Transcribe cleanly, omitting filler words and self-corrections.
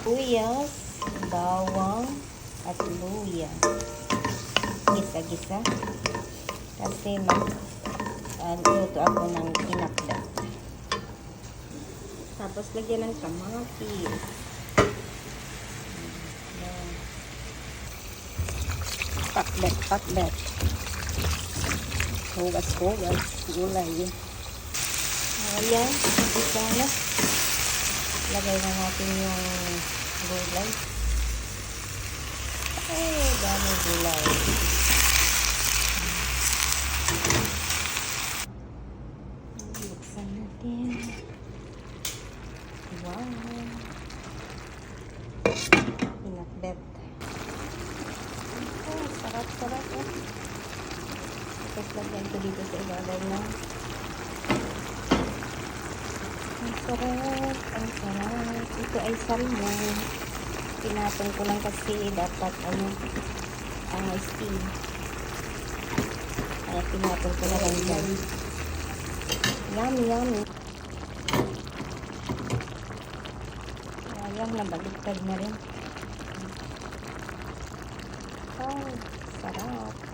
sibuyas, bawang, at luya. Gisa-gisa. Kasi luto ako ng pinakdat. Tapos lagyan ng kamatis. Pakbet. Hugas, gulay. Ayan, isa na. Lagay na natin yung gulay. Ay, dami gulay. Buksan natin. Wow. Pinakbet. Oh, sarap. Tapos lagyan ko dito sa ibabaw na. Ang sarap. Ito ay salmon. Pinatong ko lang kasi dapat ang steam. Kaya pinatong ko na lang dyan. Yummy. Ayan, nabaliktad na rin. Oh, sarap.